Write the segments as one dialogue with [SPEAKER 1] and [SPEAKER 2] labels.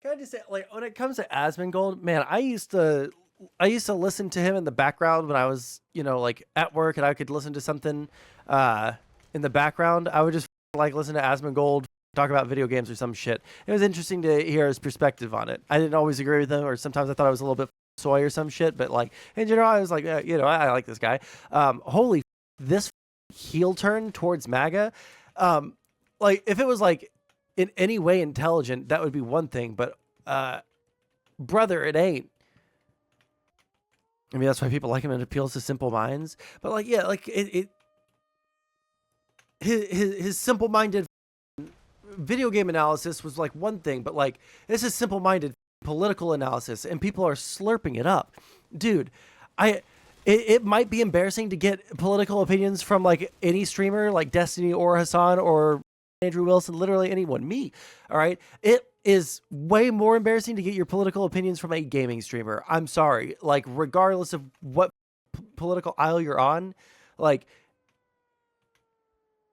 [SPEAKER 1] Can I just say, like, when it comes to Asmongold, man, I used to listen to him in the background when I was, like at work, and I could listen to something in the background. I would just like listen to Asmongold talk about video games or some shit. It was interesting to hear his perspective on it. I didn't always agree with him, or sometimes I thought I was a little bit soy or some shit, but like in general, I was like, I like this guy. Holy, this heel turn towards MAGA. Like if it was like in any way intelligent, that would be one thing, but brother, it ain't. I mean, that's why people like him. It appeals to simple minds. But like, yeah, like his simple-minded video game analysis was like one thing, but like this is simple-minded political analysis, and people are slurping it up, dude. It might be embarrassing to get political opinions from like any streamer, like Destiny or Hassan or Andrew Wilson, literally anyone, me. All right, it is way more embarrassing to get your political opinions from a gaming streamer. I'm sorry, like regardless of what political aisle you're on, like,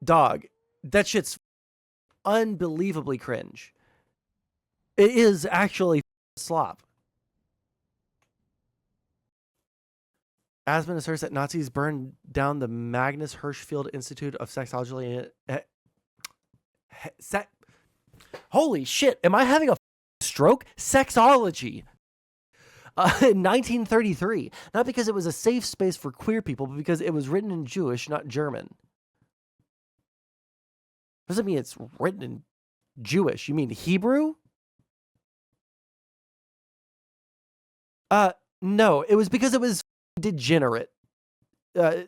[SPEAKER 1] dog, that shit's unbelievably cringe. It is actually slop. Asmund asserts that Nazis burned down the Magnus Hirschfeld Institute of Sexology. Holy shit, am I having a stroke? Sexology. In 1933. Not because it was a safe space for queer people, but because it was written in Jewish, not German. Doesn't mean it's written in Jewish. You mean Hebrew? No, it was because it was degenerate. Do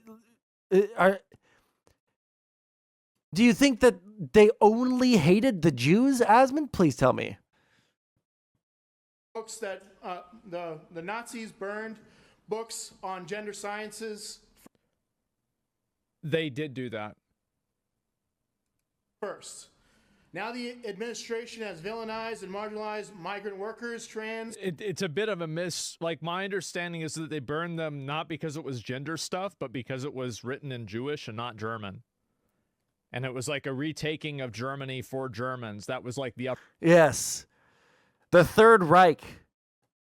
[SPEAKER 1] you think that they only hated the Jews, Asmund? Please tell me.
[SPEAKER 2] Books that the Nazis burned books on gender sciences.
[SPEAKER 3] They did do that.
[SPEAKER 2] First. Now the administration has villainized and marginalized migrant workers, trans.
[SPEAKER 3] It's a bit of a miss. Like, my understanding is that they burned them not because it was gender stuff, but because it was written in Jewish and not German. And it was like a retaking of Germany for Germans. That was like the up.
[SPEAKER 1] Yes. The Third Reich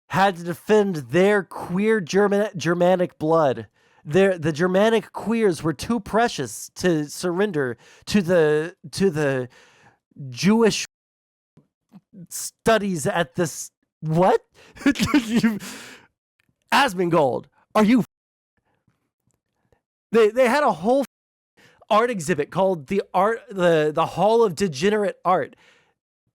[SPEAKER 1] had to defend their queer Germanic blood. The Germanic queers were too precious to surrender to the Jewish studies at this. What? Asmongold, are you? They had a whole art exhibit called the Hall of Degenerate Art.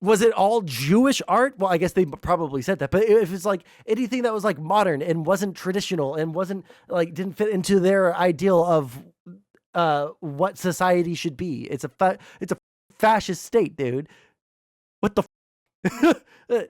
[SPEAKER 1] Was it all Jewish art? Well, I guess they probably said that, but if it's like anything that was like modern and wasn't traditional and wasn't like didn't fit into their ideal of what society should be, it's a fascist state, dude. What the?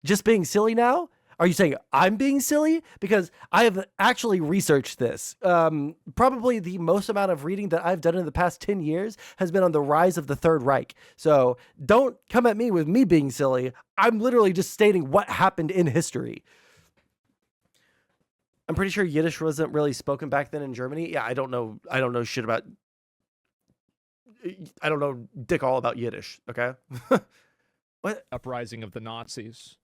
[SPEAKER 1] Just being silly now? Are you saying I'm being silly? Because I have actually researched this. Probably the most amount of reading that I've done in the past 10 years has been on the rise of the Third Reich. So don't come at me with me being silly. I'm literally just stating what happened in history. I'm pretty sure Yiddish wasn't really spoken back then in Germany. Yeah, I don't know shit about. I don't know dick all about Yiddish. Okay. What?
[SPEAKER 3] Uprising of the Nazis.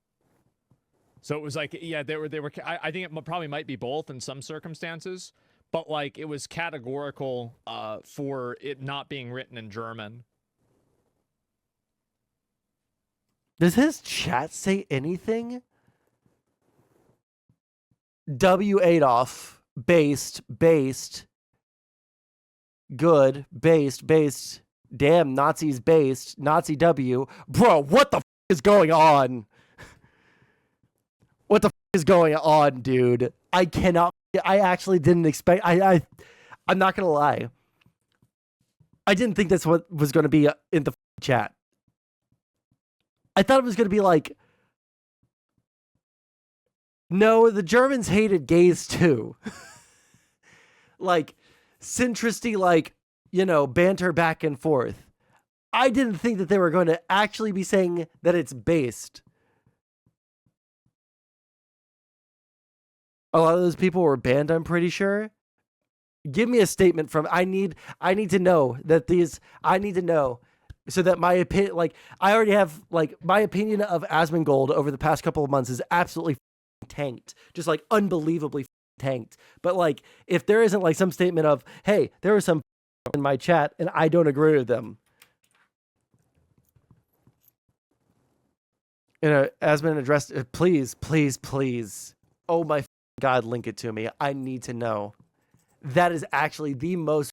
[SPEAKER 3] So it was like, yeah, they were. I think it probably might be both in some circumstances, but like it was categorical for it not being written in German.
[SPEAKER 1] Does his chat say anything? W. Adolf, based, good, based, damn, Nazis based, Nazi W. Bro, what the f is going on? What the f is going on, dude? I actually didn't expect, I'm not gonna lie. I didn't think that's what was gonna be in the chat. I thought it was gonna be like, no, the Germans hated gays too. Like, centristy, like, banter back and forth. I didn't think that they were going to actually be saying that it's based. A lot of those people were banned, I'm pretty sure. Give me a statement from, I need to know that I need to know so that my opinion, like, I already have, like, my opinion of Asmongold over the past couple of months is absolutely tanked, just like unbelievably tanked. But like, if there isn't like some statement of, hey, there was some in my chat and I don't agree with them, you know, Asmon addressed, please, please, please, oh my God, link it to me. I need to know. That is actually the most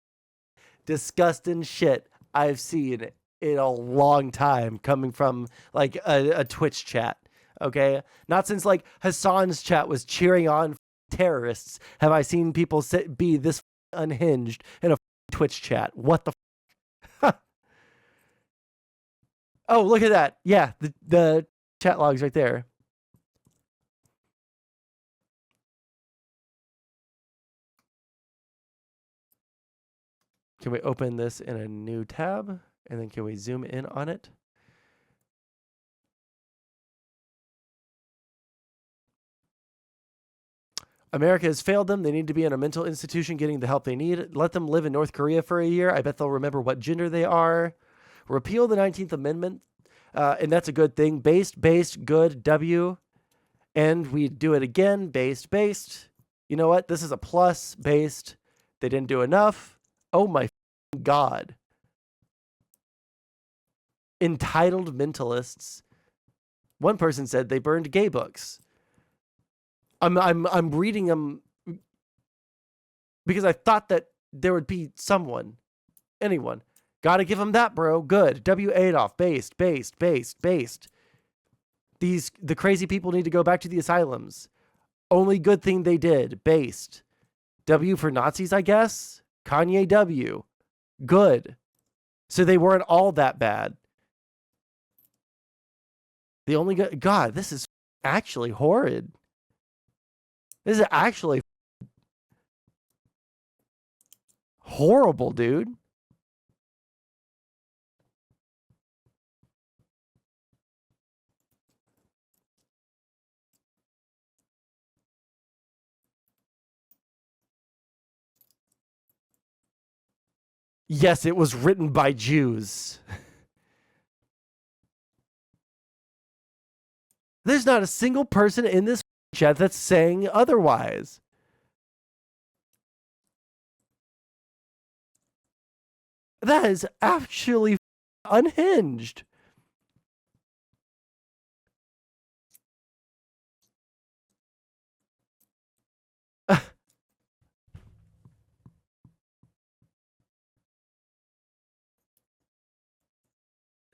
[SPEAKER 1] disgusting shit I've seen in a long time coming from like a Twitch chat. Okay, not since like Hassan's chat was cheering on terrorists have I seen people be this unhinged in a Twitch chat. What the oh, look at that. Yeah, the chat logs right there. Can we open this in a new tab? And then can we zoom in on it? America has failed them. They need to be in a mental institution getting the help they need. Let them live in North Korea for a year. I bet they'll remember what gender they are. Repeal the 19th Amendment. And that's a good thing. Based, good, W. And we do it again. Based. You know what? This is a plus. Based. They didn't do enough. Oh my God. Entitled mentalists. One person said they burned gay books. I'm reading them because I thought that there would be anyone. Gotta give them that, bro. Good. W. Adolf. Based. The crazy people need to go back to the asylums. Only good thing they did. Based. W for Nazis, I guess. Kanye W. Good. So they weren't all that bad. The only God, this is actually horrid. This is actually horrible, dude. Yes, it was written by Jews. There's not a single person in this chat that's saying otherwise. That is actually unhinged.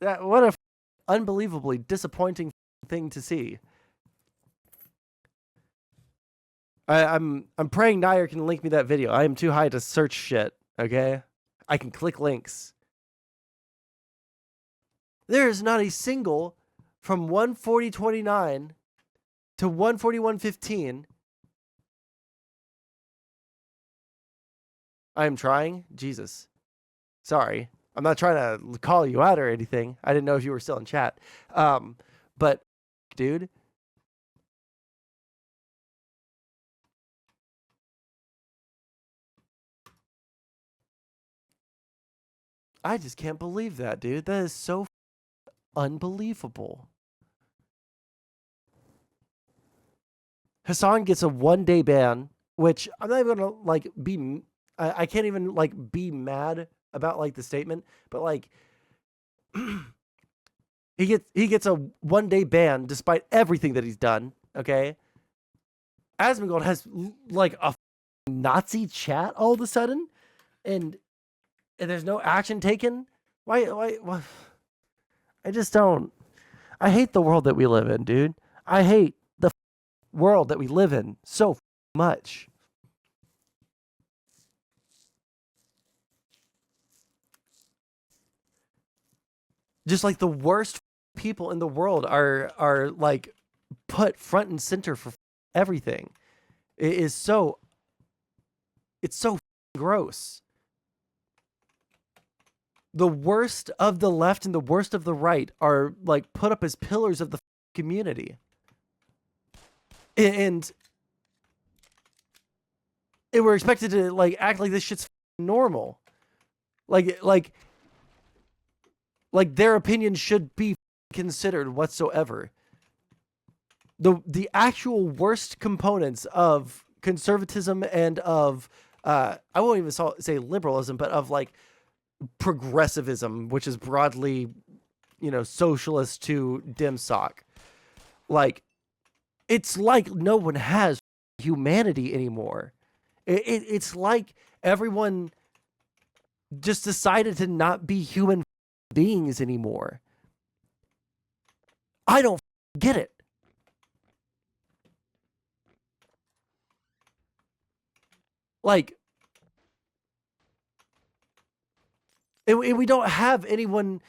[SPEAKER 1] What a unbelievably disappointing thing to see. I'm praying Nair can link me that video. I am too high to search shit, okay? I can click links. There is not a single from 140.29 to 141.15. I am trying. Jesus. Sorry. I'm not trying to call you out or anything. I didn't know if you were still in chat. But, dude. I just can't believe that, dude. That is so unbelievable. Hassan gets a 1-day ban, which I'm not even gonna like be. I can't even like be mad about like the statement, but like he gets a 1-day ban despite everything that he's done. Okay, Asmongold has like a Nazi chat all of a sudden, and there's no action taken. Why? I just don't. I hate the world that we live in, dude. I hate the world that we live in so much. Just like the worst people in the world are like put front and center for everything. It's so gross. The worst of the left and the worst of the right are like put up as pillars of the community. And we're expected to like act like this shit's normal. Like Like, their opinion should be considered whatsoever. The actual worst components of conservatism and of I won't even say liberalism, but of like progressivism, which is broadly, socialist to dim sock. Like, it's like no one has humanity anymore. It's like everyone just decided to not be human beings anymore. I don't get it. Like, and we don't have anyone,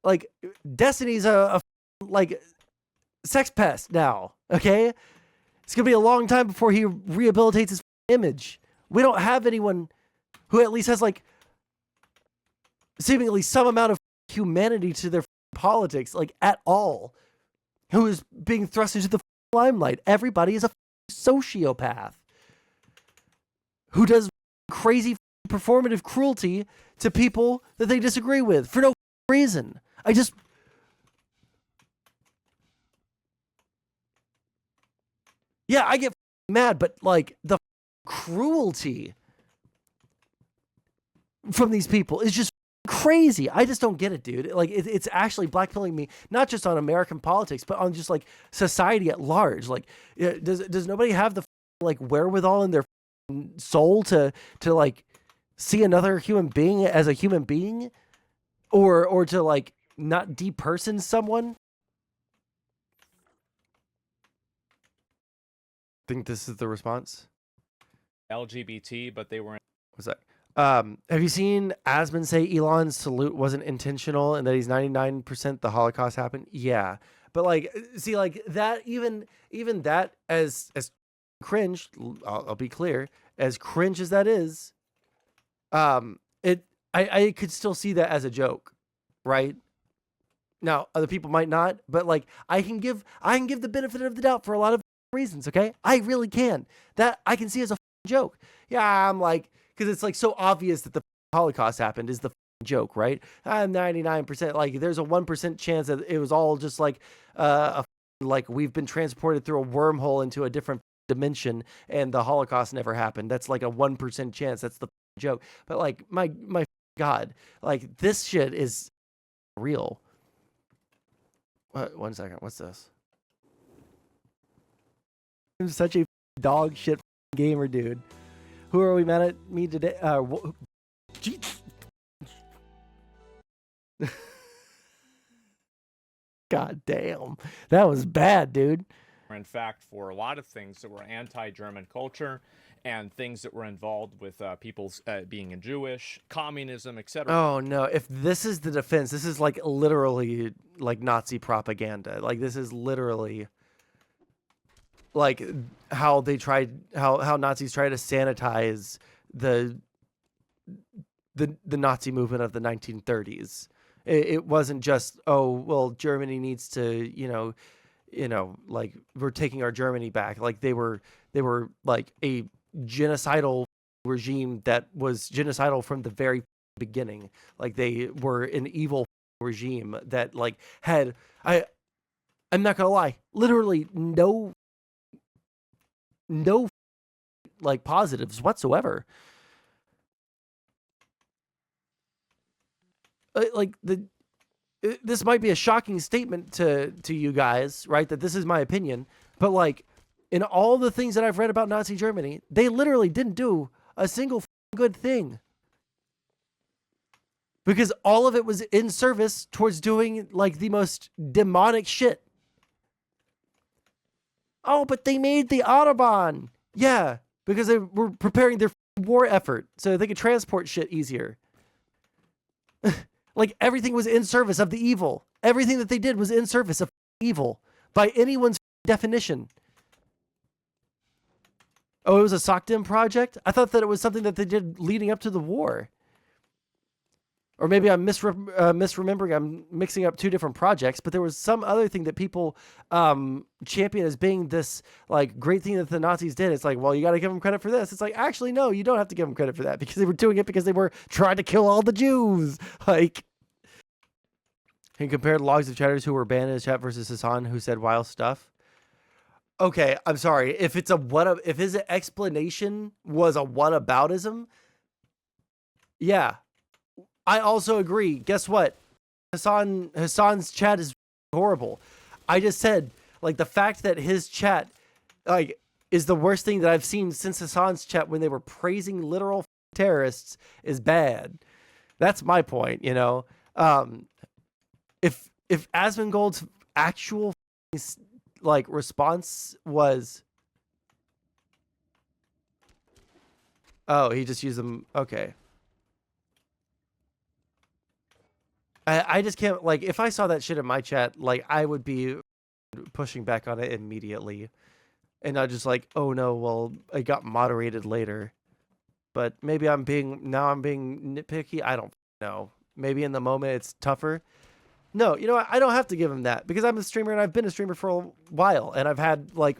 [SPEAKER 1] like, Destiny's a like sex pest now, okay? It's gonna be a long time before he rehabilitates his image. We don't have anyone who at least has like seemingly some amount of humanity to their politics, like, at all, who is being thrust into the limelight. Everybody is a sociopath who does crazy performative cruelty to people that they disagree with for no reason. I get mad, but like the cruelty from these people is just crazy. I just don't get it, dude. Like, it's actually blackpilling me, not just on American politics, but on just like society at large. Like, does nobody have the like wherewithal in their soul to like see another human being as a human being, or to like not deperson someone? Think this is the response?
[SPEAKER 3] LGBT, but they weren't.
[SPEAKER 1] What's that? Have you seen Asmon say Elon's salute wasn't intentional and that he's 99% the Holocaust happened? Yeah. But like, see, like that, even that as cringe, I'll be clear, as cringe as that is, I could still see that as a joke, right? Now, other people might not, but like, I can give the benefit of the doubt for a lot of reasons, okay? I really can. That I can see as a joke. Yeah, I'm like, because it's like so obvious that the Holocaust happened is the joke, right? I'm 99%. Like, there's a 1% chance that it was all just like like we've been transported through a wormhole into a different dimension and the Holocaust never happened. That's like a 1% chance. That's the joke. But like, my God, like, this shit is real. One second. What's this? I'm such a dog shit gamer, dude. Who are we mad at me today? God damn. That was bad, dude.
[SPEAKER 3] In fact, for a lot of things that were anti-German culture and things that were involved with people's being Jewish, communism, etc.
[SPEAKER 1] Oh no, if this is the defense, this is like literally like Nazi propaganda. Like, this is literally like how Nazis try to sanitize the Nazi movement of the 1930s. It wasn't just, oh, well, Germany needs to, like, we're taking our Germany back. Like, they were like a genocidal regime that was genocidal from the very beginning. Like, they were an evil regime that like had, I'm not gonna lie, literally no like positives whatsoever. Like, this might be a shocking statement to you guys, right? That this is my opinion, but like, in all the things that I've read about Nazi Germany, they literally didn't do a single good thing, because all of it was in service towards doing like the most demonic shit. Oh, but they made the Autobahn. Yeah, because they were preparing their war effort so they could transport shit easier. Like, everything was in service of the evil. Everything that they did was in service of evil by anyone's definition. Oh, it was a SOCDEM project? I thought that it was something that they did leading up to the war. Or maybe I'm misremembering. I'm mixing up two different projects, but there was some other thing that people champion as being this like great thing that the Nazis did. It's like, well, you got to give them credit for this. It's like, actually, no, you don't have to give them credit for that, because they were doing it because they were trying to kill all the Jews. Like, He compared logs of chatters who were banned in his chat versus Hassan who said wild stuff. Okay, I'm sorry. If it's if his explanation was a whataboutism, yeah. I also agree. Guess what? Hassan's chat is horrible. I just said, like, the fact that his chat, like, is the worst thing that I've seen since Hassan's chat when they were praising literal terrorists is bad. That's my point, you know. If Asmongold's actual like response was, oh, he just used them. Okay. I just can't, like, if I saw that shit in my chat, like, I would be pushing back on it immediately. And not just like, oh no, well, it got moderated later. But maybe I'm being nitpicky. I don't know. Maybe in the moment it's tougher. No, you know what? I don't have to give him that because I'm a streamer and I've been a streamer for a while. And I've had, like,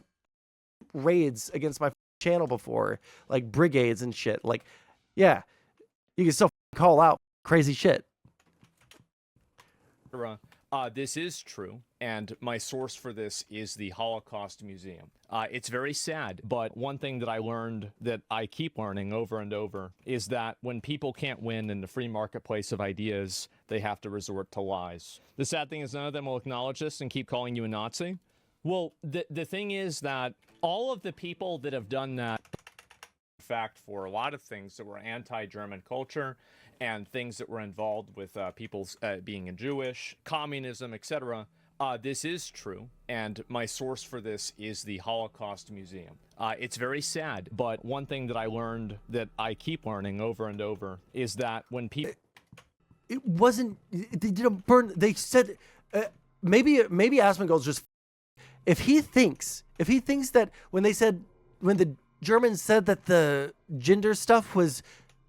[SPEAKER 1] raids against my channel before. Like, brigades and shit. Like, yeah, you can still call out crazy shit.
[SPEAKER 3] This is true, and my source for this is the Holocaust Museum. It's very sad, but one thing that I learned that I keep learning over and over is that when people can't win in the free marketplace of ideas, they have to resort to lies. The sad thing is none of them will acknowledge this and keep calling you a Nazi. Well, the thing is that all of the people that have done that, in fact, for a lot of things that were anti-German culture, and things that were involved with people's being Jewish, communism, etc. This is true, and my source for this is the Holocaust Museum. It's very sad, but one thing that I learned that I keep learning over and over is that when people...
[SPEAKER 1] It wasn't... They didn't burn... They said... maybe Asmongold's just... If he thinks that when the Germans said that the gender stuff was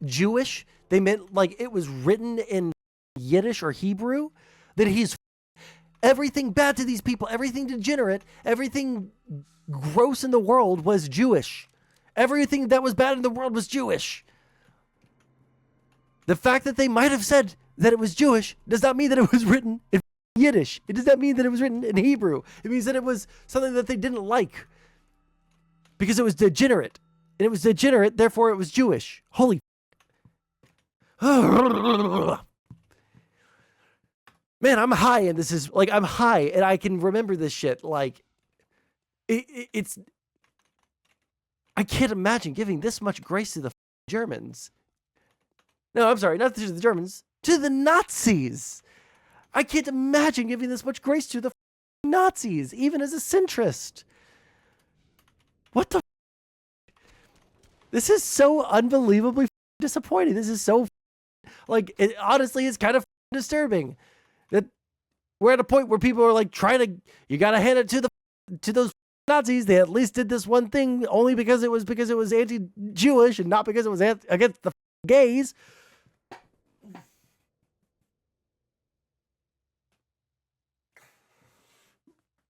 [SPEAKER 1] Jewish... They meant, like, it was written in Yiddish or Hebrew, that he's everything bad to these people, everything degenerate, everything gross in the world was Jewish. Everything that was bad in the world was Jewish. The fact that they might have said that it was Jewish does not mean that it was written in Yiddish. It does not mean that it was written in Hebrew. It means that it was something that they didn't like because it was degenerate. And it was degenerate, therefore it was Jewish. Holy man, I'm high, and this is like, I'm high and I can remember this shit. Like, it's I can't imagine giving this much grace to the Germans. No, I'm sorry, not to the Germans, to the Nazis. I can't imagine giving this much grace to the Nazis, even as a centrist. What the? This is so unbelievably disappointing. This is so, like, it honestly is kind of disturbing that we're at a point where people are like trying to, you gotta hand it to those Nazis. They at least did this one thing only because it was anti-Jewish and not because it was against the gays.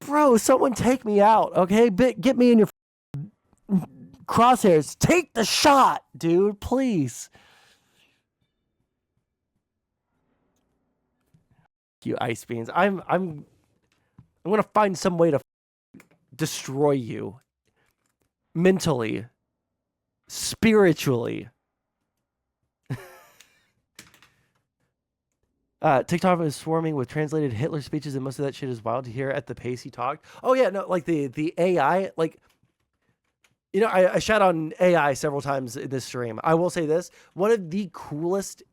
[SPEAKER 1] Bro, someone take me out, okay? Get me in your crosshairs. Take the shot, dude, please. You ice beans. I'm gonna find some way to destroy you mentally, spiritually. TikTok is swarming with translated Hitler speeches, and most of that shit is wild to hear at the pace he talked. Oh yeah, no, like the AI, like, you know, I shout on AI several times in this stream. I will say this: one of the coolest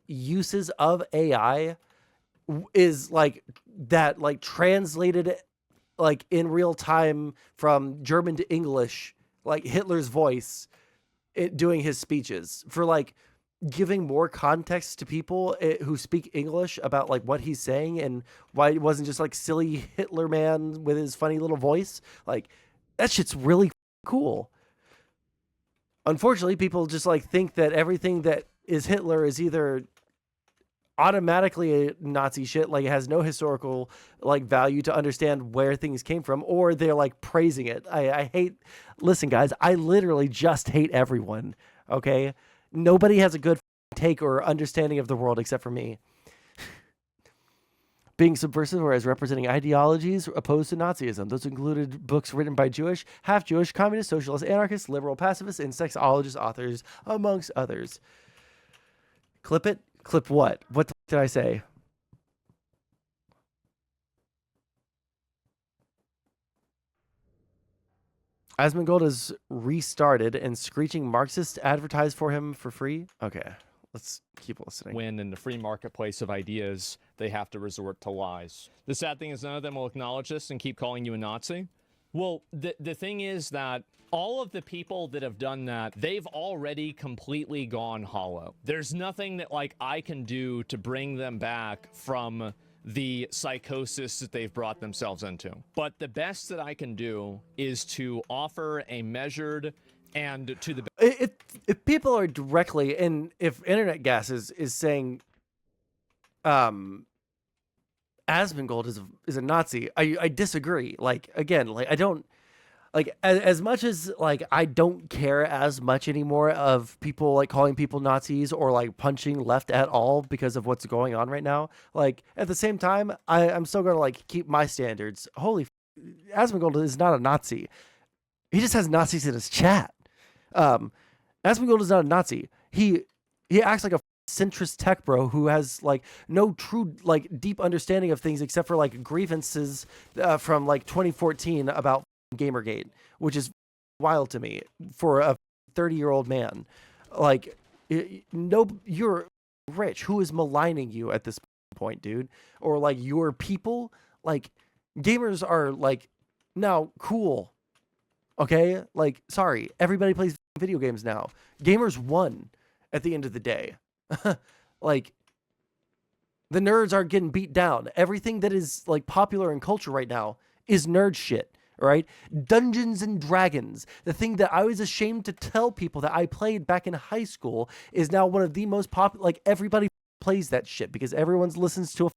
[SPEAKER 1] uses of AI is like that, like, translated like in real time from German to English, like Hitler's voice doing his speeches, for like giving more context to people who speak English about like what he's saying and why it wasn't just like silly Hitler man with his funny little voice. Like, that shit's really cool. Unfortunately, people just like think that everything that is Hitler is either automatically a Nazi shit, like it has no historical like value to understand where things came from, or they're like praising it. I hate, listen guys, I literally just hate everyone, okay? Nobody has a good take or understanding of the world except for me. being subversive or as representing ideologies opposed to Nazism. Those included books written by Jewish, half-Jewish, communist, socialist, anarchists, liberal, pacifists, and sexologist authors, amongst others. Clip it? Clip what? What the f- did I say? Asmongold is restarted and screeching Marxists advertise for him for free? Okay, let's keep listening.
[SPEAKER 3] When in the free marketplace of ideas, they have to resort to lies. The sad thing is none of them will acknowledge this and keep calling you a Nazi. Well, the thing is that all of the people that have done that, they've already completely gone hollow. There's nothing that like I can do to bring them back from the psychosis that they've brought themselves into. But the best that I can do is to offer a measured and to the
[SPEAKER 1] if people are directly, and if internet gas is saying Asmongold is a Nazi, I disagree. Like, again, like I don't like as much as like I don't care as much anymore of people like calling people Nazis or like punching left at all because of what's going on right now. Like at the same time, I'm still gonna like keep my standards. Asmongold is not a Nazi. He just has Nazis in his chat. Asmongold is not a Nazi. He acts like a centrist tech bro who has like no true like deep understanding of things except for like grievances from like 2014 about Gamergate, which is wild to me for a 30-year-old man. Like, no, you're rich. Who is maligning you at this point, dude? Or like your people? Like, gamers are like now cool. Okay, like sorry, everybody plays video games now. Gamers won at the end of the day. Like, the nerds are getting beat down. Everything that is like popular in culture right now is nerd shit. All right, Dungeons and Dragons, the thing that I was ashamed to tell people that I played back in high school, is now one of the most popular. Like, everybody plays that shit because everyone listens to a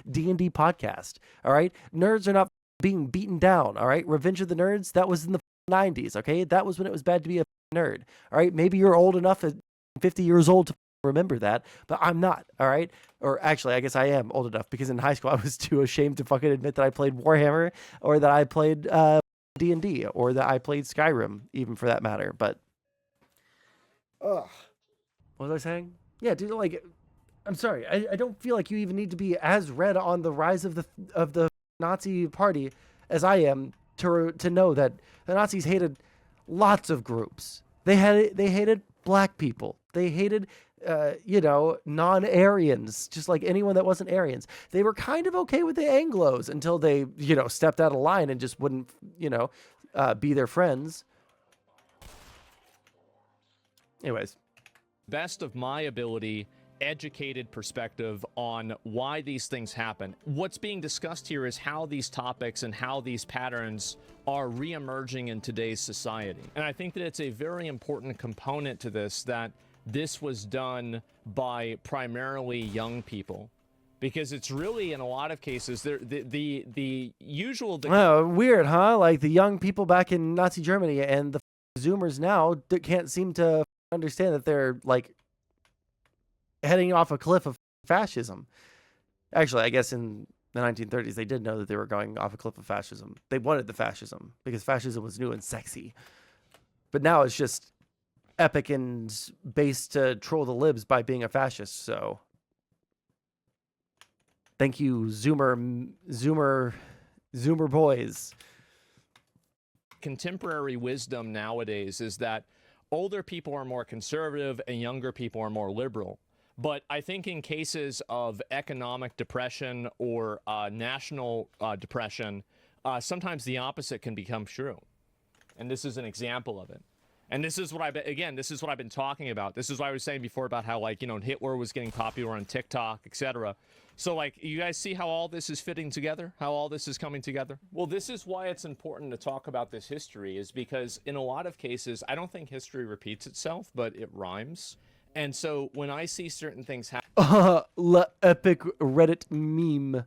[SPEAKER 1] D&D podcast. All right, nerds are not being beaten down. All right, Revenge of the Nerds, that was in the 90s. Okay, that was when it was bad to be a nerd. All right, maybe you're old enough at 50 years old to remember that, but I'm not. All right, or actually I guess I am old enough because in high school I was too ashamed to fucking admit that I played Warhammer or that I played D&D or that I played Skyrim, even for that matter. But what was I saying? Yeah, dude, like, I'm sorry, I don't feel like you even need to be as read on the rise of the Nazi party as I am to know that the Nazis hated lots of groups. They hated black people. They hated non-Aryans, just like anyone that wasn't Aryans. They were kind of okay with the Anglos until they, stepped out of line and just wouldn't, be their friends. Anyways.
[SPEAKER 3] best of my ability, educated perspective on why these things happen. What's being discussed here is how these topics and how these patterns are re-emerging in today's society. And I think that it's a very important component to this, that this was done by primarily young people. Because it's really, in a lot of cases, the usual...
[SPEAKER 1] Weird, huh? Like the young people back in Nazi Germany and the Zoomers now can't seem to understand that they're, like, heading off a cliff of fascism. Actually, I guess in the 1930s, they did know that they were going off a cliff of fascism. They wanted the fascism because fascism was new and sexy. But now it's just epic and based to troll the libs by being a fascist, so... Thank you, Zoomer boys.
[SPEAKER 3] Contemporary wisdom nowadays is that older people are more conservative and younger people are more liberal. But I think in cases of economic depression or national depression, sometimes the opposite can become true. And this is an example of it. And this is what this is what I've been talking about. This is what I was saying before about how, like, Hitler was getting popular on TikTok, etc. So, like, you guys see how all this is fitting together? How all this is coming together? Well, this is why it's important to talk about this history, is because in a lot of cases, I don't think history repeats itself, but it rhymes. And so when I see certain things
[SPEAKER 1] epic Reddit meme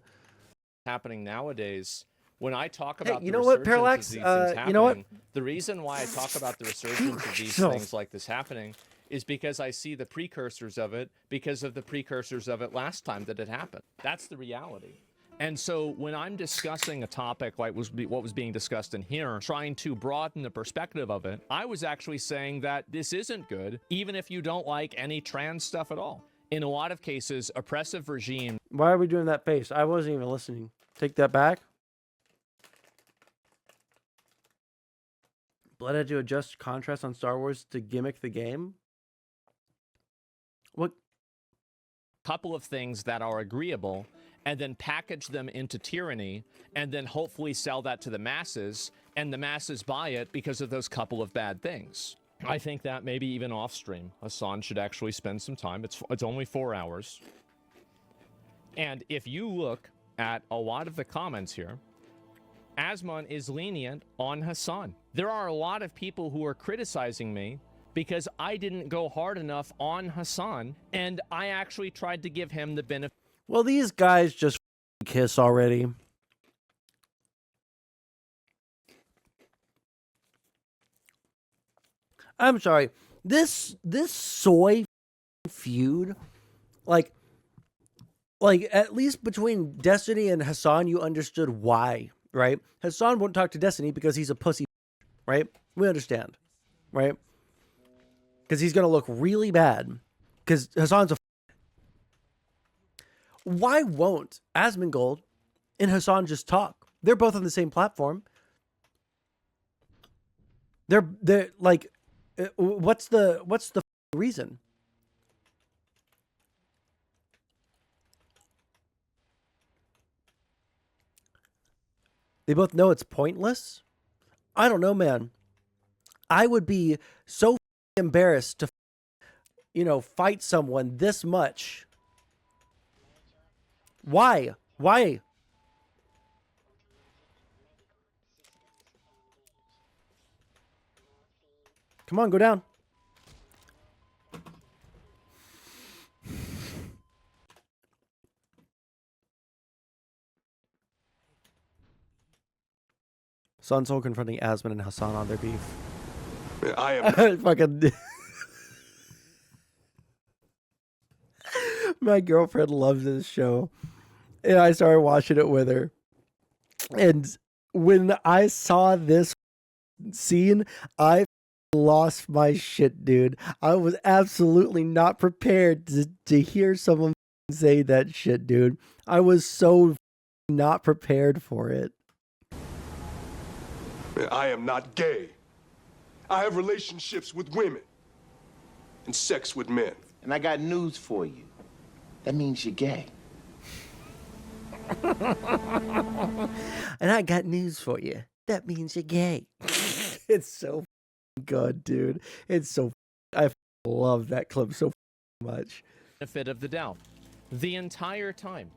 [SPEAKER 3] happening nowadays, when I talk about
[SPEAKER 1] you know what, Parallax? You know what?
[SPEAKER 3] The reason why I talk about the resurgence of these things like this happening is because I see the precursors of it because of the precursors of it last time that it happened. That's the reality. And so when I'm discussing a topic like what was being discussed in here, trying to broaden the perspective of it, I was actually saying that this isn't good, even if you don't like any trans stuff at all. In a lot of cases, oppressive regimes...
[SPEAKER 1] Why are we doing that face? I wasn't even listening. Take that back. Blood had to adjust contrast on Star Wars to gimmick the game? What?
[SPEAKER 3] Couple of things that are agreeable, and then package them into tyranny, and then hopefully sell that to the masses, and the masses buy it because of those couple of bad things. I think that maybe even off stream, Hassan should actually spend some time. It's only 4 hours. And if you look at a lot of the comments here, Asmon is lenient on Hassan. There are a lot of people who are criticizing me because I didn't go hard enough on Hassan, and I actually tried to give him the benefit.
[SPEAKER 1] Well, these guys just kiss already. I'm sorry. This soy feud, like at least between Destiny and Hassan, you understood why, right? Hassan won't talk to Destiny because he's a pussy, right? We understand, right? Because he's gonna look really bad. Because Hassan's a. Why won't Asmongold and Hassan just talk? They're both on the same platform. They're like, what's the reason? They both know it's pointless. I don't know, man. I would be so embarrassed to, fight someone this much. Why? Why? Come on, go down. Sun Soul confronting Asmon and Hassan on their beef.
[SPEAKER 4] I am
[SPEAKER 1] fucking. My girlfriend loves this show, and I started watching it with her. And when I saw this scene, I lost my shit, dude. I was absolutely not prepared to hear someone say that shit, dude. I was so not prepared for it.
[SPEAKER 4] I am not gay. I have relationships with women and sex with men.
[SPEAKER 5] And I got news for you. That means you're gay.
[SPEAKER 1] And I got news for you. That means you're gay. It's so good, dude. It's so. I love that clip so much.
[SPEAKER 3] Benefit of the doubt the entire time,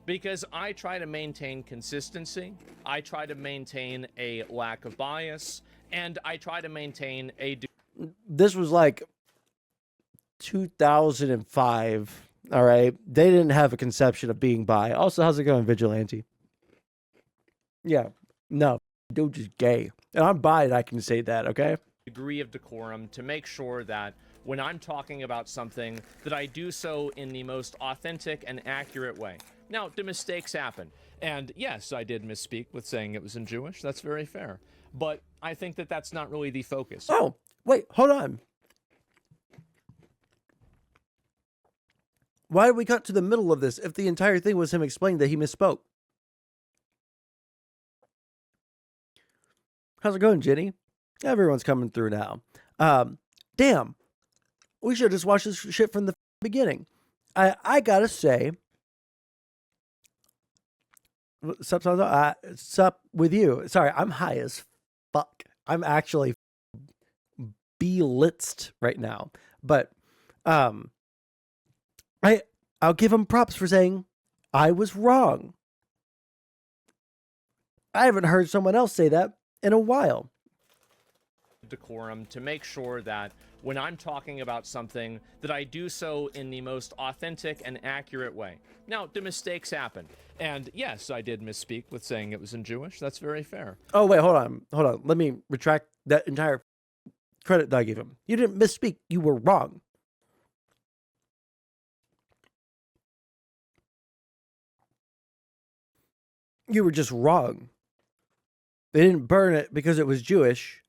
[SPEAKER 3] because I try to maintain consistency, I try to maintain a lack of bias, and I try to maintain a.
[SPEAKER 1] This was like 2005. All right, they didn't have a conception of being bi. Also, how's it going, Vigilante? Yeah, no, dude, just gay, and I'm bi, and I can say that. Okay.
[SPEAKER 3] Degree of decorum to make sure that when I'm talking about something that I do so in the most authentic and accurate way. Now, do mistakes happen? And yes, I did misspeak with saying it was in Jewish. That's very fair. But I think that that's not really the focus.
[SPEAKER 1] Oh, wait, hold on. Why did we cut to the middle of this if the entire thing was him explaining that he misspoke? How's it going, Jenny? Everyone's coming through now. Damn. We should just watch this shit from the beginning. I gotta say, sup with you. Sorry, I'm high as fuck. I'm actually blitzed right now. But I'll give him props for saying I was wrong. I haven't heard someone else say that in a while.
[SPEAKER 3] Decorum to make sure that when I'm talking about something that I do so in the most authentic and accurate way. Now, do mistakes happen? And yes, I did misspeak with saying it was in Jewish. That's very fair.
[SPEAKER 1] Oh, wait, hold on. Let me retract that entire credit that I gave him. You didn't misspeak. You were wrong. you were just wrong. They didn't burn it because it was Jewish.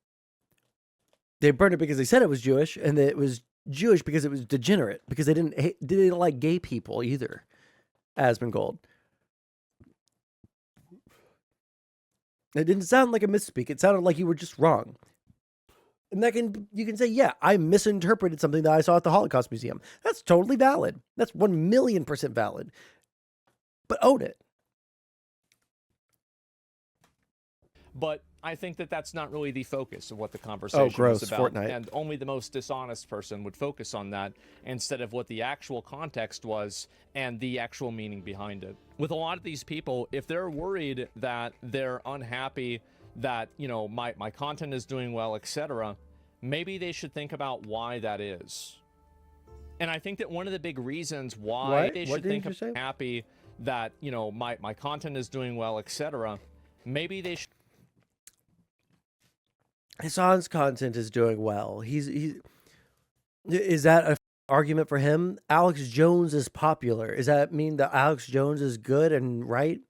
[SPEAKER 1] They burned it because they said it was Jewish, and that it was Jewish because it was degenerate, because they didn't like gay people either. Asmongold. It didn't sound like a misspeak. It sounded like you were just wrong. And you can say, yeah, I misinterpreted something that I saw at the Holocaust Museum. That's totally valid. That's 1,000,000% valid. But own it.
[SPEAKER 3] But I think that that's not really the focus of what the conversation is about.
[SPEAKER 1] Fortnite.
[SPEAKER 3] And only the most dishonest person would focus on that instead of what the actual context was and the actual meaning behind it. With a lot of these people, if they're worried that they're unhappy, that, you know, my content is doing well, etc., maybe they should think about why that is. And I think that one of the big reasons why they should think I'm happy that, you know, my content is doing well, etc., maybe they should.
[SPEAKER 1] Hassan's content is doing well. Is that an argument for him? Alex Jones is popular. Does that mean that Alex Jones is good and right?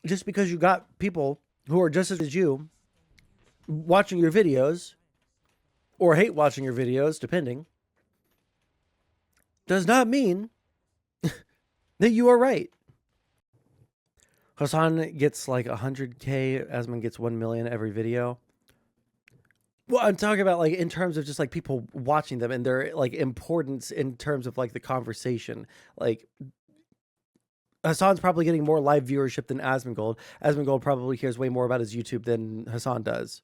[SPEAKER 1] Just because you got people who are just as you watching your videos, or hate watching your videos, depending, does not mean that you are right. Hassan gets like 100K. Asmon gets 1 million every video. Well, I'm talking about like in terms of just like people watching them and their like importance in terms of like the conversation. Like Hassan's probably getting more live viewership than Asmongold. Asmongold probably cares way more about his YouTube than Hassan does.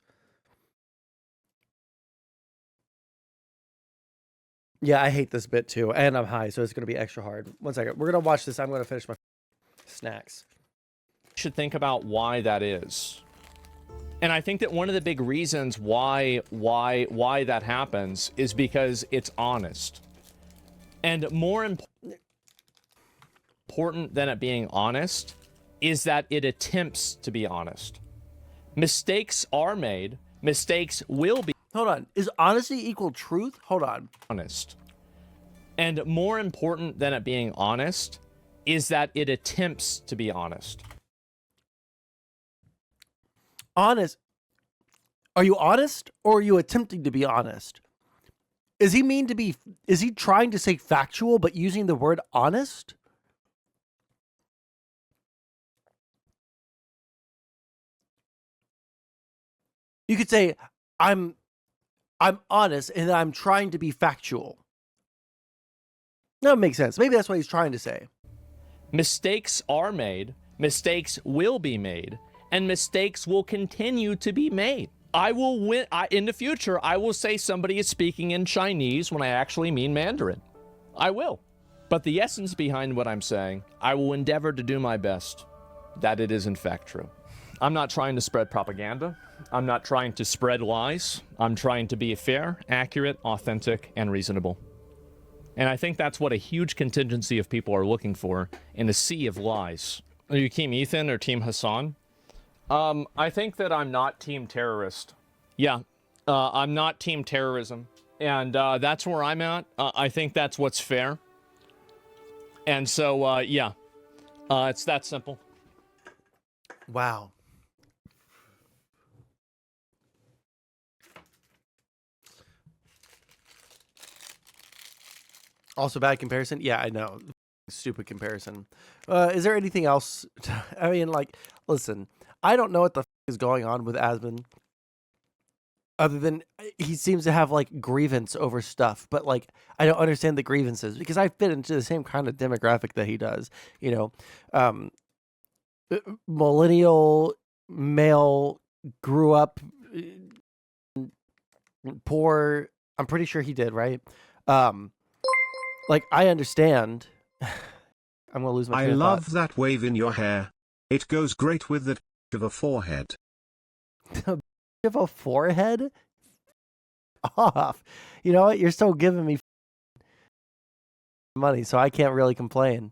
[SPEAKER 1] Yeah, I hate this bit too. And I'm high, so it's going to be extra hard. One second. We're going to watch this. I'm going to finish my snacks.
[SPEAKER 3] Should think about why that is. And I think that one of the big reasons why that happens is because it's honest. And more important than it being honest is that it attempts to be honest. Mistakes are made. Mistakes will be.
[SPEAKER 1] Hold on. Is honesty equal truth? Hold on.
[SPEAKER 3] Honest. And more important than it being honest is that it attempts to be honest.
[SPEAKER 1] Honest. Are you honest or are you attempting to be honest? Is he trying to say factual but using the word honest? You could say, I'm honest and I'm trying to be factual. That makes sense. Maybe that's what he's trying to say.
[SPEAKER 3] Mistakes are made, mistakes will be made, and mistakes will continue to be made. I will win. In the future, I will say somebody is speaking in Chinese when I actually mean Mandarin. I will. But the essence behind what I'm saying, I will endeavor to do my best that it is in fact true. I'm not trying to spread propaganda. I'm not trying to spread lies. I'm trying to be fair, accurate, authentic, and reasonable. And I think that's what a huge contingency of people are looking for in a sea of lies. Are you Team Ethan or Team Hassan? I think that I'm not Team Terrorist. Yeah, I'm not Team Terrorism. And that's where I'm at. I think that's what's fair. And so, yeah, it's that simple.
[SPEAKER 1] Wow. Also bad comparison? Yeah, I know. Stupid comparison. Is there anything else? I mean, like, listen, I don't know what the is going on with Asmon. Other than he seems to have like grievance over stuff, but like I don't understand the grievances because I fit into the same kind of demographic that he does. You know, millennial male, grew up poor. I'm pretty sure he did, right? Like I understand. I'm gonna lose my.
[SPEAKER 6] I love that wave in your hair. It goes great with the of a forehead.
[SPEAKER 1] Of a forehead? Off. You know what? You're still giving me money, so I can't really complain.